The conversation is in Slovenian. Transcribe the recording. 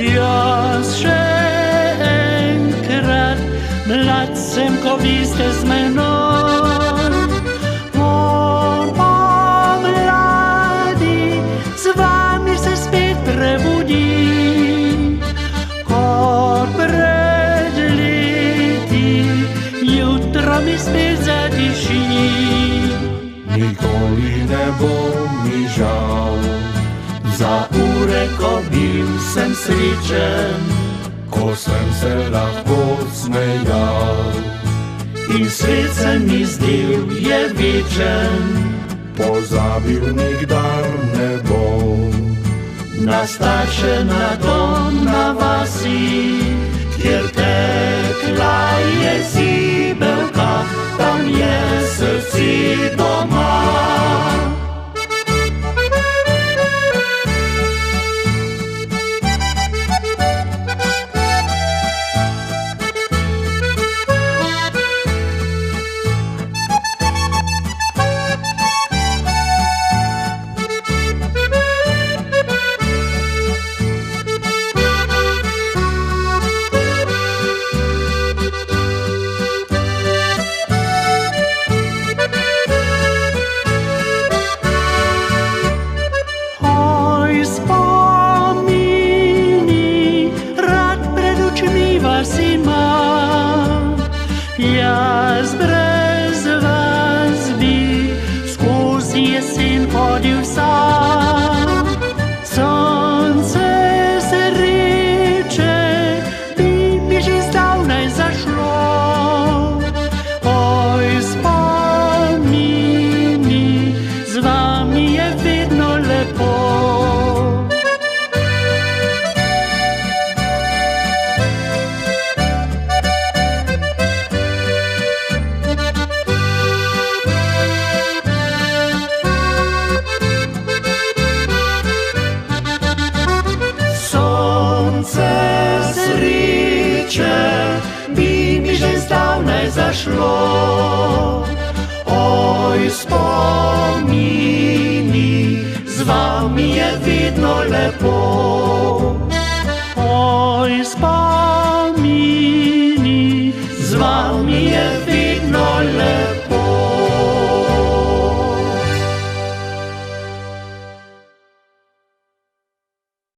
Jaz še enkrat, mlad sem, ko vi ste z menoj. O, mladi, z vami se spet prebudi, kot pred leti, jutro mi spet zadiši. Nikoli ne bo mi žal, za ure, ko bil sem srečen, ko sem se lahko smejal. In svet se mi zdel je večen, pozabil nikdar ne bom. na starše, na dom, na vasi, kjer tekla je zibelka, tam je srce doma. Jaz brez vas bi skozi jesen hodil sam. Sonce sreče bi mi že zdavnaj zašlo. Oj, spomini, z vami je vedno lepo. Bi mi že zdavnaj zašlo. Oj, spomini, z vami je vedno lepo. Oj, spomini.